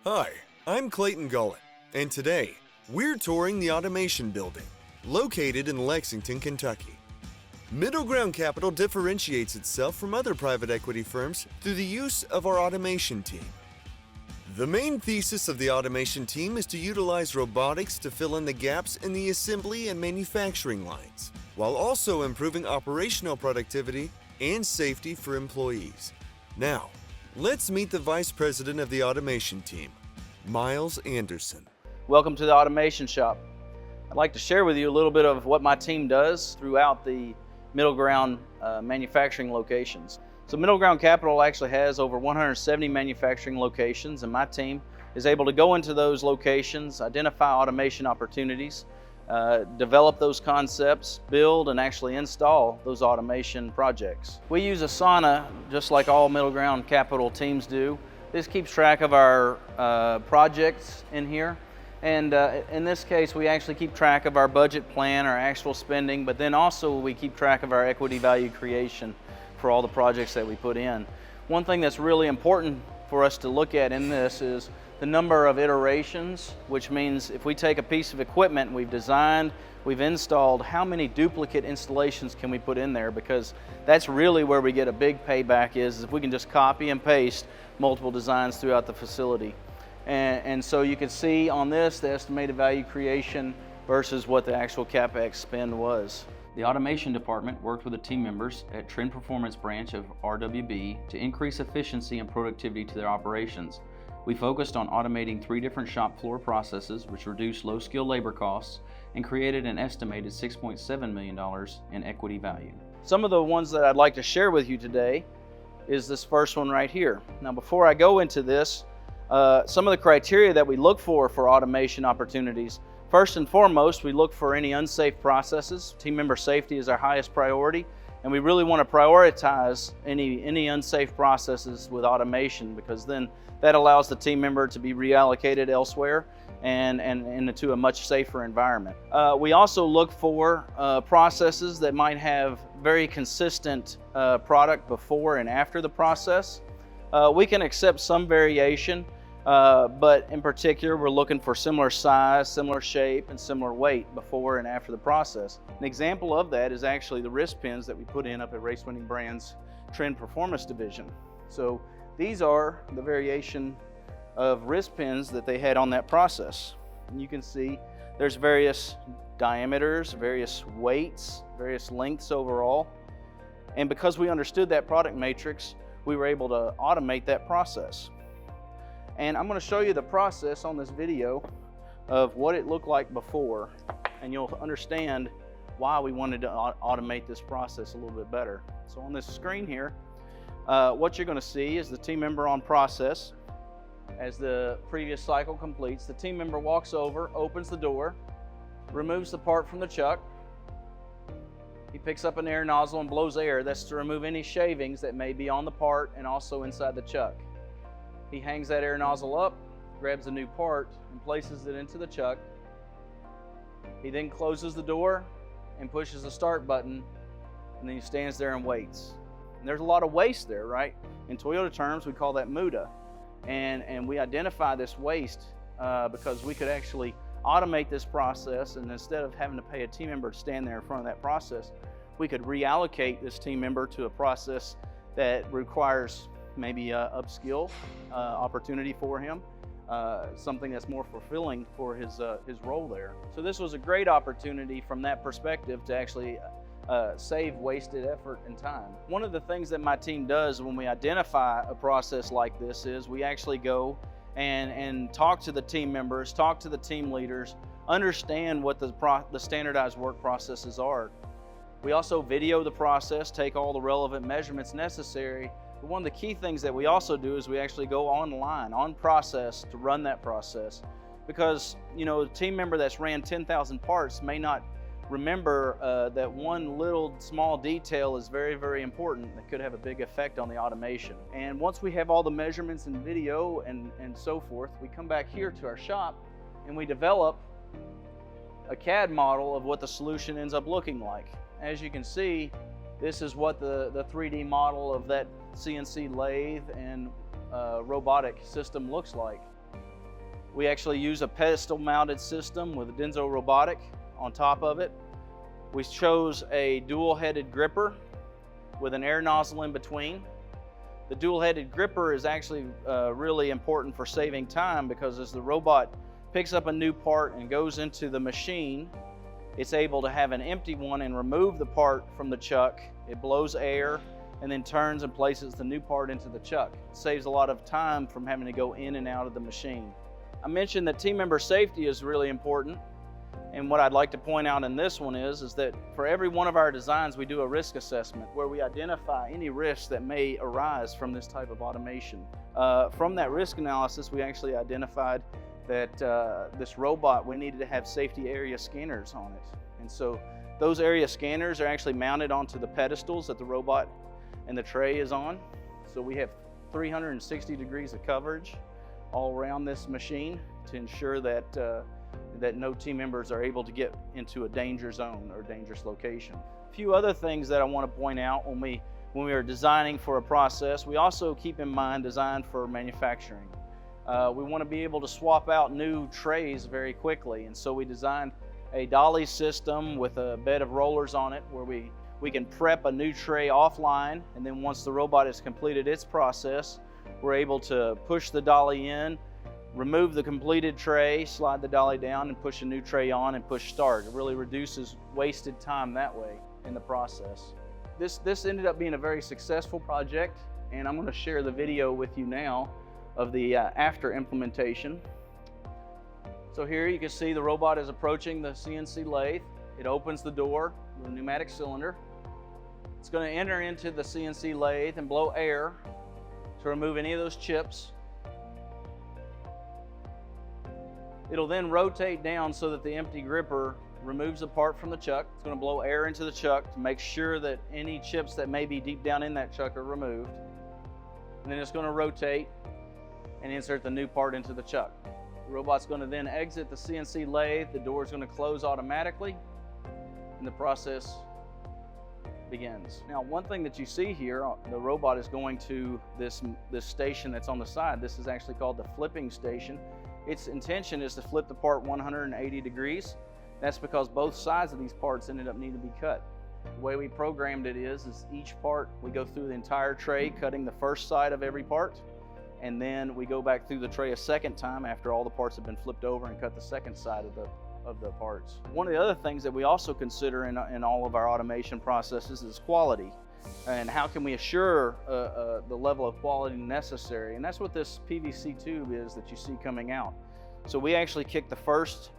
Hi, I'm Clayton Gullett, and today we're touring the Automation Building, located in Lexington, Kentucky. MiddleGround Capital differentiates itself from other private equity firms through the use of our automation team. The main thesis of the automation team is to utilize robotics to fill in the gaps in the assembly and manufacturing lines, while also improving operational productivity and safety for employees. Now, let's meet the Vice President of the Automation Team, Miles Anderson. Welcome to the Automation Shop. I'd like to share with you a little bit of what my team does throughout the MiddleGround manufacturing locations. So MiddleGround Capital actually has over 170 manufacturing locations, and my team is able to go into those locations, identify automation opportunities, develop those concepts, build and actually install those automation projects. We use Asana just like all MiddleGround Capital teams do. This keeps track of our projects in here. And in this case, we actually keep track of our budget plan, our actual spending, but then also we keep track of our equity value creation for all the projects that we put in. One thing that's really important for us to look at in this is the number of iterations, which means if we take a piece of equipment we've designed, we've installed, how many duplicate installations can we put in there? Because that's really where we get a big payback is if we can just copy and paste multiple designs throughout the facility. And so you can see on this the estimated value creation versus what the actual CapEx spend was. The automation department worked with the team members at Trend Performance branch of RWB to increase efficiency and productivity to their operations. We focused on automating 3 different shop floor processes which reduced low-skilled labor costs and created an estimated $6.7 million in equity value. Some of the ones that I'd like to share with you today is this first one right here. Now before I go into this, some of the criteria that we look for automation opportunities. First and foremost, we look for any unsafe processes. Team member safety is our highest priority, and we really want to prioritize any unsafe processes with automation, because then that allows the team member to be reallocated elsewhere and into a much safer environment. We also look for processes that might have very consistent product before and after the process. We can accept some variation, but in particular, we're looking for similar size, similar shape, and similar weight before and after the process. An example of that is actually the wrist pins that we put in up at Race Winning Brands Trend Performance Division. So these are the variation of wrist pins that they had on that process. And you can see there's various diameters, various weights, various lengths overall. And because we understood that product matrix, we were able to automate that process. And I'm going to show you the process on this video of what it looked like before, and you'll understand why we wanted to automate this process a little bit better. So on this screen here, what you're going to see is the team member on process. As the previous cycle completes, the team member walks over, opens the door, removes the part from the chuck. He picks up an air nozzle and blows air. That's to remove any shavings that may be on the part and also inside the chuck. He hangs that air nozzle up, grabs a new part, and places it into the chuck. He then closes the door and pushes the start button, and then he stands there and waits. And there's a lot of waste there, right? In Toyota terms, we call that muda. And we identify this waste because we could actually automate this process, and instead of having to pay a team member to stand there in front of that process, we could reallocate this team member to a process that requires maybe a upskill opportunity for him, something that's more fulfilling for his role there. So this was a great opportunity from that perspective to actually save wasted effort and time. One of the things that my team does when we identify a process like this is we actually go and talk to the team members, talk to the team leaders, understand what the standardized work processes are. We also video the process, take all the relevant measurements necessary. But one of the key things that we also do is we actually go online, on process, to run that process. Because, you know, a team member that's ran 10,000 parts may not remember that one little small detail is very, very important that could have a big effect on the automation. And once we have all the measurements and video and so forth, we come back here to our shop and we develop a CAD model of what the solution ends up looking like. As you can see, this is what the 3D model of that CNC lathe and robotic system looks like. We actually use a pedestal mounted system with a Denso robotic on top of it. We chose a dual-headed gripper with an air nozzle in between. The dual-headed gripper is actually really important for saving time, because as the robot picks up a new part and goes into the machine, it's able to have an empty one and remove the part from the chuck. It blows air and then turns and places the new part into the chuck. It saves a lot of time from having to go in and out of the machine. I mentioned that team member safety is really important, and what I'd like to point out in this one is that for every one of our designs we do a risk assessment where we identify any risks that may arise from this type of automation. From that risk analysis, we actually identified that this robot, we needed to have safety area scanners on it. And so those area scanners are actually mounted onto the pedestals that the robot and the tray is on. So we have 360 degrees of coverage all around this machine to ensure that that no team members are able to get into a danger zone or dangerous location. A few other things that I want to point out when we are designing for a process, we also keep in mind design for manufacturing. We want to be able to swap out new trays very quickly, and so we designed a dolly system with a bed of rollers on it where we can prep a new tray offline, and then once the robot has completed its process, we're able to push the dolly in, remove the completed tray, slide the dolly down, and push a new tray on and push start. It really reduces wasted time that way in the process. This ended up being a very successful project, and I'm going to share the video with you now of the after implementation. So here you can see the robot is approaching the CNC lathe. It opens the door with a pneumatic cylinder. It's going to enter into the CNC lathe and blow air to remove any of those chips. It'll then rotate down so that the empty gripper removes the part from the chuck. It's going to blow air into the chuck to make sure that any chips that may be deep down in that chuck are removed. And then it's going to rotate and insert the new part into the chuck. The robot's going to then exit the CNC lathe. The door is going to close automatically, and the process begins. Now, one thing that you see here, the robot is going to this station that's on the side. This is actually called the flipping station. Its intention is to flip the part 180 degrees. That's because both sides of these parts ended up needing to be cut. The way we programmed it is each part, we go through the entire tray, cutting the first side of every part, and then we go back through the tray a second time after all the parts have been flipped over and cut the second side of the parts. One of the other things that we also consider in all of our automation processes is quality, and how can we assure the level of quality necessary. And that's what this PVC tube is that you see coming out. So we actually kick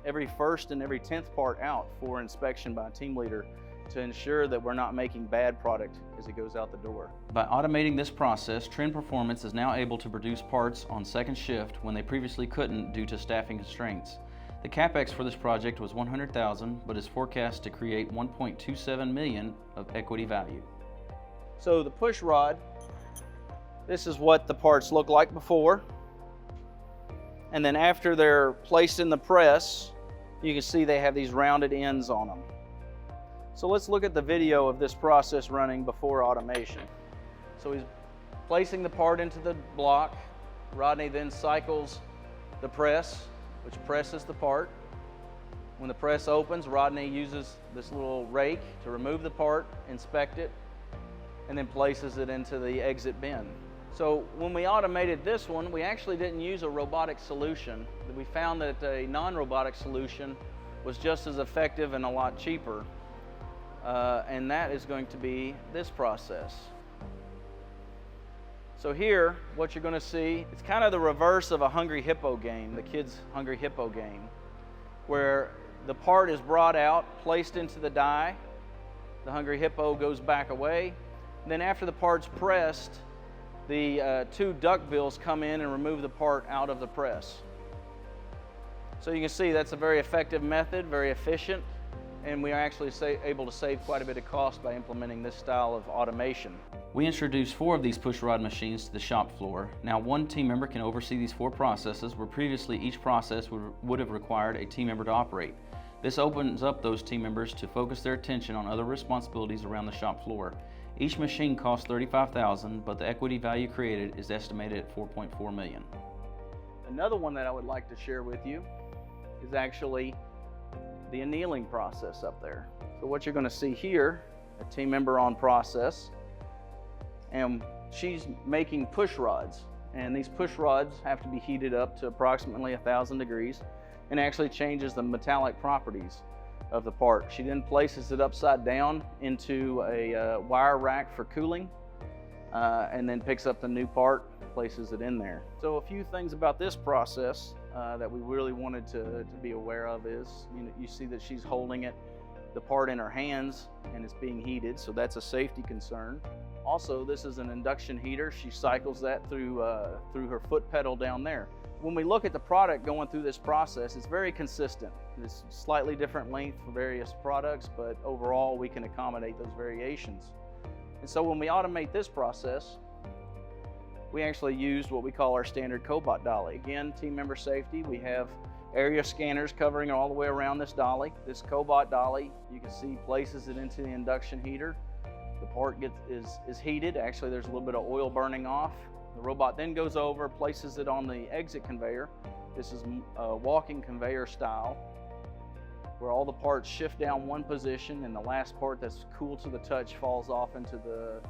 every first and every 10th part out for inspection by a team leader to ensure that we're not making bad product as it goes out the door. By automating this process, Trend Performance is now able to produce parts on second shift when they previously couldn't due to staffing constraints. The CapEx for this project was $100,000, but is forecast to create $1.27 million of equity value. So the push rod, this is what the parts look like before. And then after they're placed in the press, you can see they have these rounded ends on them. So let's look at the video of this process running before automation. So he's placing the part into the block. Rodney then cycles the press, which presses the part. When the press opens, Rodney uses this little rake to remove the part, inspect it, and then places it into the exit bin. So when we automated this one, we actually didn't use a robotic solution. We found that a non-robotic solution was just as effective and a lot cheaper. And that is going to be this process. So here, what you're going to see, it's kind of the reverse of a Hungry Hippo game, the kids' Hungry Hippo game, where the part is brought out, placed into the die, the Hungry Hippo goes back away, and then after the part's pressed, the two duck bills come in and remove the part out of the press. So you can see that's a very effective method, very efficient, and we are actually able to save quite a bit of cost by implementing this style of automation. We introduced 4 of these push rod machines to the shop floor. Now one team member can oversee these 4 processes, where previously each process would have required a team member to operate. This opens up those team members to focus their attention on other responsibilities around the shop floor. Each machine costs $35,000, but the equity value created is estimated at $4.4 million. Another one that I would like to share with you is actually the annealing process up there. So what you're going to see here, a team member on process, and she's making push rods. And these push rods have to be heated up to approximately 1,000 degrees and actually changes the metallic properties of the part. She then places it upside down into a wire rack for cooling, and then picks up the new part, places it in there. So a few things about this process that we really wanted to be aware of is, you see that she's holding the part in her hands and it's being heated, so that's a safety concern. Also, this is an induction heater. She cycles that through her foot pedal down there. When we look at the product going through this process, it's very consistent. It's slightly different length for various products, but overall we can accommodate those variations. And so when we automate this process, we actually used what we call our standard Cobot dolly. Again, team member safety, we have area scanners covering all the way around this dolly. This Cobot dolly, you can see, places it into the induction heater. The part is heated. Actually, there's a little bit of oil burning off. The robot then goes over, places it on the exit conveyor. This is a walking conveyor style, where all the parts shift down one position and the last part that's cool to the touch falls off into the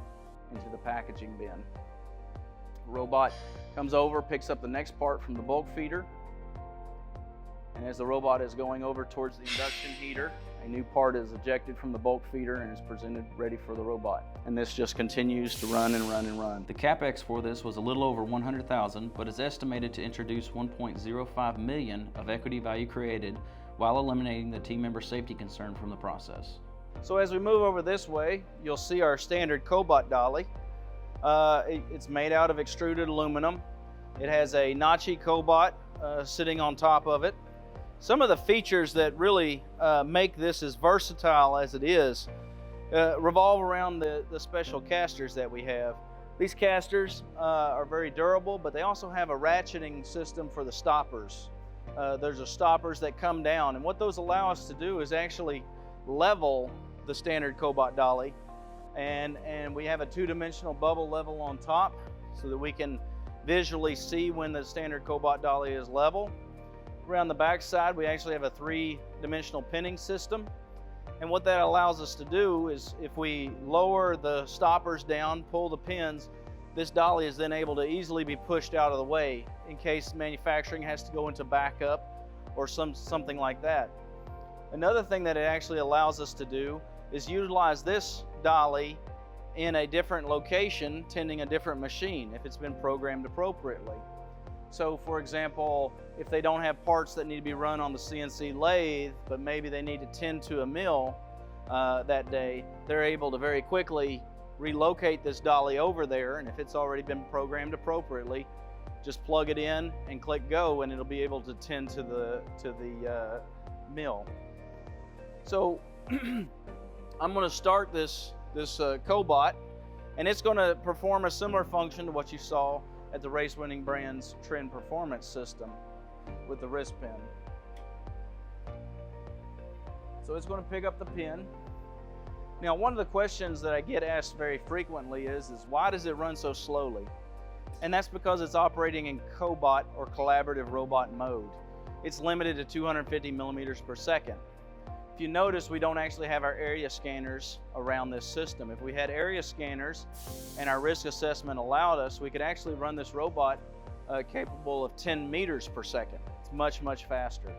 packaging bin. The robot comes over, picks up the next part from the bulk feeder, and as the robot is going over towards the induction heater, a new part is ejected from the bulk feeder and is presented ready for the robot. And this just continues to run and run and run. The CapEx for this was a little over $100,000, but is estimated to introduce $1.05 million of equity value created while eliminating the team member safety concern from the process. So as we move over this way, you'll see our standard Cobot dolly. It's made out of extruded aluminum. It has a notchy Cobot sitting on top of it. Some of the features that really make this as versatile as it is revolve around the special casters that we have. These casters are very durable, but they also have a ratcheting system for the stoppers. There's a stoppers that come down, and what those allow us to do is actually level the standard Cobot dolly, and we have a two-dimensional bubble level on top so that we can visually see when the standard Cobot dolly is level. Around the back side, we actually have a three-dimensional pinning system. And what that allows us to do is, if we lower the stoppers down, pull the pins, this dolly is then able to easily be pushed out of the way in case manufacturing has to go into backup or something like that. Another thing that it actually allows us to do is utilize this dolly in a different location, tending a different machine if it's been programmed appropriately. So for example, if they don't have parts that need to be run on the CNC lathe, but maybe they need to tend to a mill that day, they're able to very quickly relocate this dolly over there, and if it's already been programmed appropriately, just plug it in and click go, and it'll be able to tend to the mill. So I'm going to start this Cobot, and it's going to perform a similar function to what you saw at the Race Winning Brands Trend Performance System with the wrist pin. So it's going to pick up the pin. Now, one of the questions that I get asked very frequently is why does it run so slowly? And that's because it's operating in Cobot or collaborative robot mode. It's limited to 250 millimeters per second. If you notice, we don't actually have our area scanners around this system. If we had area scanners and our risk assessment allowed us, we could actually run this robot capable of 10 meters per second. It's much, much faster.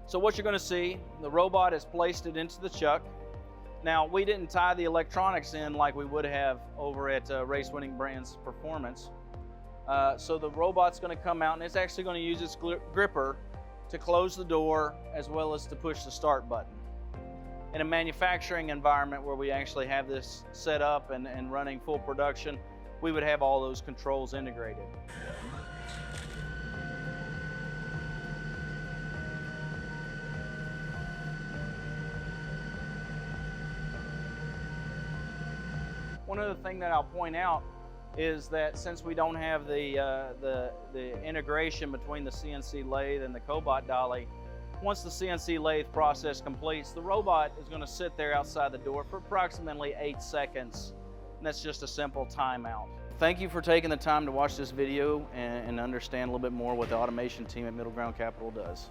So what you're going to see, the robot has placed it into the chuck. Now, we didn't tie the electronics in like we would have over at Race Winning Brands Performance. So the robot's going to come out, and it's actually going to use its gripper to close the door as well as to push the start button. In a manufacturing environment where we actually have this set up and running full production, we would have all those controls integrated. One other thing that I'll point out is that since we don't have the integration between the CNC lathe and the Cobot dolly, once the CNC lathe process completes, the robot is going to sit there outside the door for approximately 8 seconds, and that's just a simple timeout. thank you for taking the time to watch this video and understand a little bit more what the automation team at MiddleGround Capital does.